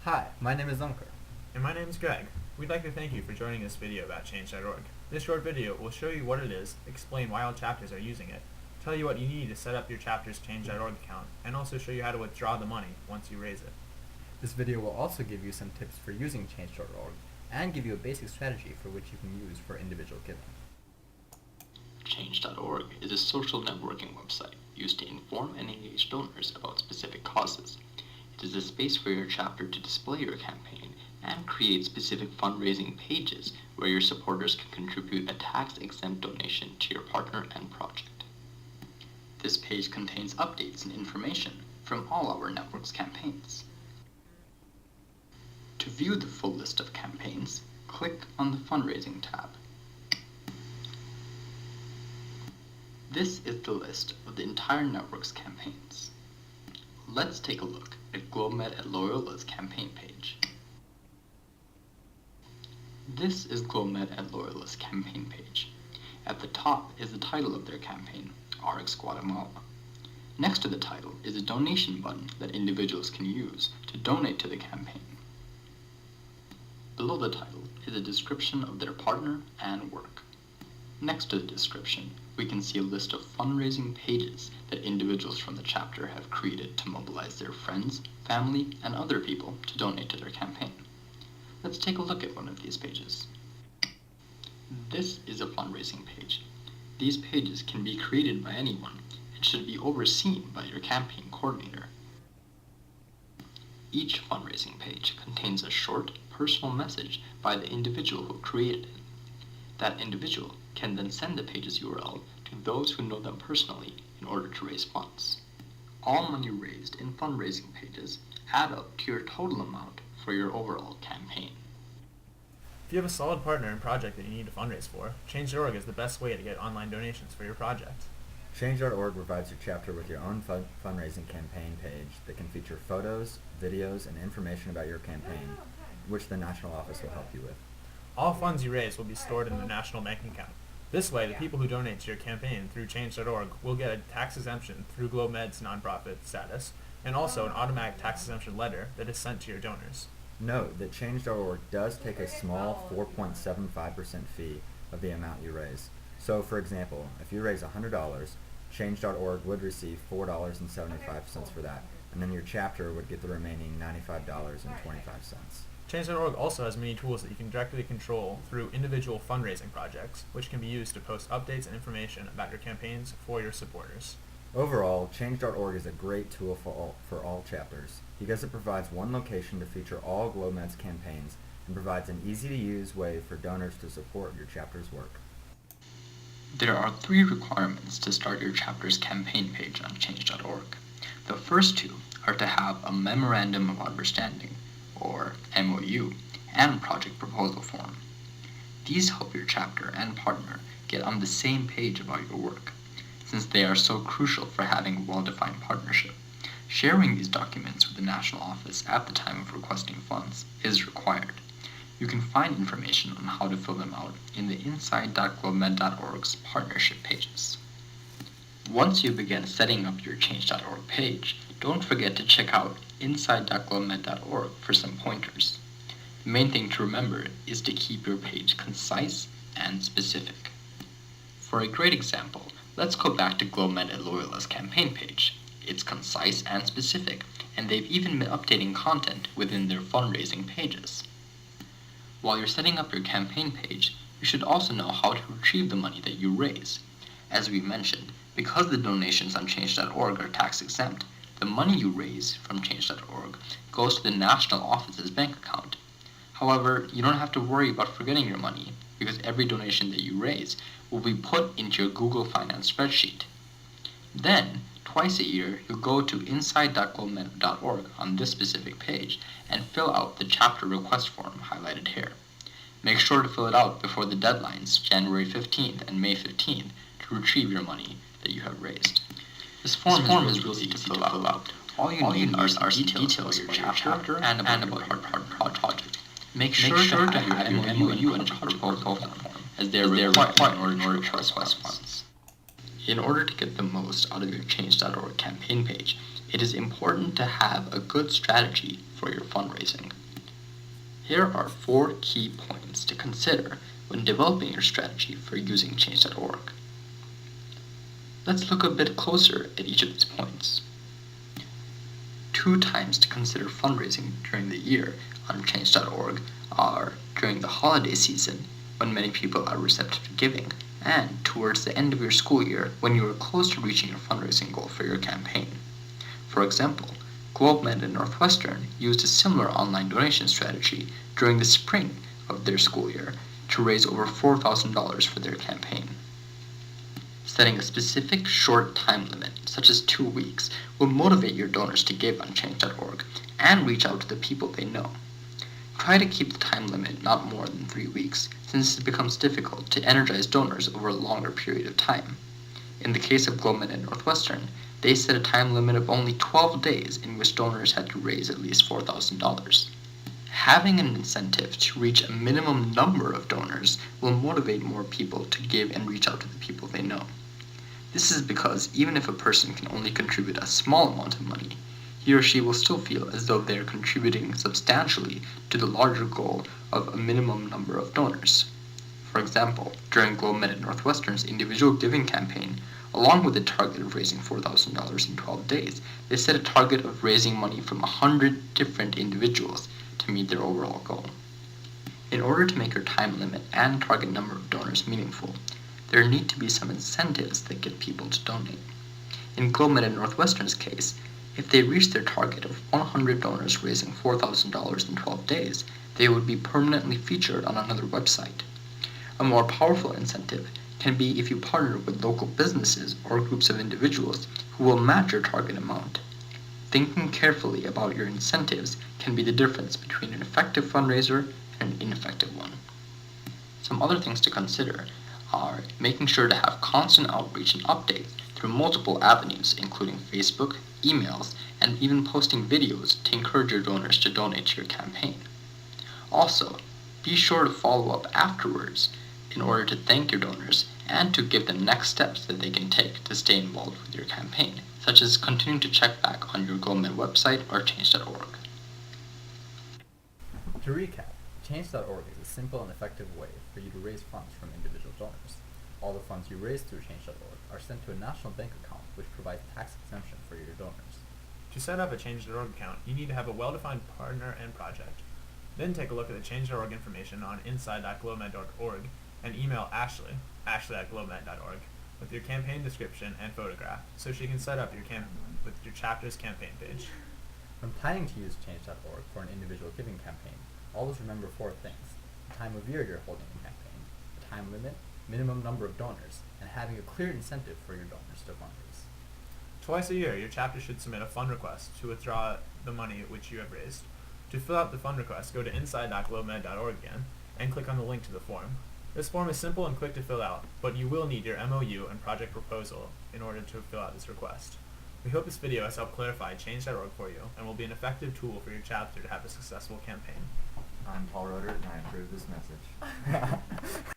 Hi, my name is Zunker. And my name is Greg. We'd like to thank you for joining this video about Change.org. This short video will show you what it is, explain why all chapters are using it, tell you what you need to set up your chapter's Change.org account, and also show you how to withdraw the money once you raise it. This video will also give you some tips for using Change.org and give you a basic strategy for which you can use for individual giving. Change.org is a social networking website used to inform and engage donors about specific causes. It is a space for your chapter to display your campaign and create specific fundraising pages where your supporters can contribute a tax-exempt donation to your partner and project. This page contains updates and information from all our network's campaigns. To view the full list of campaigns, click on the Fundraising tab. This is the list of the entire network's campaigns. Let's take a look at GlobeMed at Loyola's campaign page. This is GlobeMed at Loyola's campaign page. At the top is the title of their campaign, RX Guatemala. Next to the title is a donation button that individuals can use to donate to the campaign. Below the title is a description of their partner and work. Next to the description, we can see a list of fundraising pages that individuals from the chapter have created to mobilize their friends, family, and other people to donate to their campaign. Let's take a look at one of these pages. This is a fundraising page. These pages can be created by anyone and should be overseen by your campaign coordinator. Each fundraising page contains a short, personal message by the individual who created it. That individual can then send the page's URL to those who know them personally in order to raise funds. All money raised in fundraising pages add up to your total amount for your overall campaign. If you have a solid partner and project that you need to fundraise for, Change.org is the best way to get online donations for your project. Change.org provides your chapter with your own fundraising campaign page that can feature photos, videos, and information about your campaign, which the national office will help you with. All funds you raise will be stored in the national bank account. This way, the people who donate to your campaign through Change.org will get a tax exemption through GlobeMed's nonprofit status, and also an automatic tax exemption letter that is sent to your donors. Note that Change.org does take a small 4.75% fee of the amount you raise. So, for example, if you raise $100, Change.org would receive $4.75 for that, and then your chapter would get the remaining $95.25. Change.org also has many tools that you can directly control through individual fundraising projects, which can be used to post updates and information about your campaigns for your supporters. Overall, Change.org is a great tool for all chapters because it provides one location to feature all GlobeMed's campaigns and provides an easy-to-use way for donors to support your chapter's work. There are 3 requirements to start your chapter's campaign page on Change.org. The first 2 are to have a Memorandum of Understanding, or MOU, and project proposal form. These help your chapter and partner get on the same page about your work, since they are so crucial for having a well-defined partnership. Sharing these documents with the national office at the time of requesting funds is required. You can find information on how to fill them out in the inside.globemed.org's partnership pages. Once you begin setting up your Change.org page, don't forget to check out inside.globemed.org for some pointers. The main thing to remember is to keep your page concise and specific. For a great example, let's go back to GlobeMed at Loyola's campaign page. It's concise and specific, and they've even been updating content within their fundraising pages. While you're setting up your campaign page, you should also know how to retrieve the money that you raise. As we mentioned, because the donations on Change.org are tax exempt, the money you raise from Change.org goes to the national office's bank account. However, you don't have to worry about forgetting your money, because every donation that you raise will be put into your Google Finance spreadsheet. Then, twice a year, you'll go to inside.globemed.org on this specific page and fill out the chapter request form highlighted here. Make sure to fill it out before the deadlines, January 15th and May 15th, to retrieve your money that you have raised. This form is really easy to fill out. All you need are some details about your chapter and about your project. Make sure to have your MOU and project proposal form, as they are required in order to request funds. In order to get the most out of your Change.org campaign page, it is important to have a good strategy for your fundraising. Here are 4 key points to consider when developing your strategy for using Change.org. Let's look a bit closer at each of these points. 2 times to consider fundraising during the year on Change.org are during the holiday season, when many people are receptive to giving, and towards the end of your school year when you are close to reaching your fundraising goal for your campaign. For example, GlobeMed and Northwestern used a similar online donation strategy during the spring of their school year to raise over $4,000 for their campaign. Setting a specific short time limit, such as 2 weeks, will motivate your donors to give on Change.org and reach out to the people they know. Try to keep the time limit not more than 3 weeks, since it becomes difficult to energize donors over a longer period of time. In the case of GlobeMed and Northwestern, they set a time limit of only 12 days in which donors had to raise at least $4,000. Having an incentive to reach a minimum number of donors will motivate more people to give and reach out to the people they know. This is because even if a person can only contribute a small amount of money, he or she will still feel as though they are contributing substantially to the larger goal of a minimum number of donors. For example, during GlobeMed and Northwestern's individual giving campaign, along with the target of raising $4,000 in 12 days, they set a target of raising money from 100 different individuals to meet their overall goal. In order to make your time limit and target number of donors meaningful, there need to be some incentives that get people to donate. In GlobeMed and Northwestern's case, if they reach their target of 100 donors raising $4,000 in 12 days, they would be permanently featured on another website. A more powerful incentive can be if you partner with local businesses or groups of individuals who will match your target amount. Thinking carefully about your incentives can be the difference between an effective fundraiser and an ineffective one. Some other things to consider are making sure to have constant outreach and updates through multiple avenues, including Facebook, emails, and even posting videos to encourage your donors to donate to your campaign. Also, be sure to follow up afterwards in order to thank your donors and to give them next steps that they can take to stay involved with your campaign, such as continuing to check back on your GlobeMed website or Change.org. To recap, Change.org is a simple and effective way for you to raise funds from individual donors. All the funds you raise through Change.org are sent to a national bank account which provides tax exemption for your donors. To set up a Change.org account, you need to have a well-defined partner and project. Then take a look at the Change.org information on inside.globemed.org and email Ashley at@globemed.org, with your campaign description and photograph so she can set up with your chapter's campaign page. When planning to use Change.org for an individual giving campaign, always remember 4 things: the time of year you're holding the campaign, the time limit, minimum number of donors, and having a clear incentive for your donors to fundraise. Twice a year, your chapter should submit a fund request to withdraw the money which you have raised. To fill out the fund request, go to inside.globemed.org again and click on the link to the form. This form is simple and quick to fill out, but you will need your MOU and project proposal in order to fill out this request. We hope this video has helped clarify Change.org for you and will be an effective tool for your chapter to have a successful campaign. I'm Paul Roeder, and I approve this message.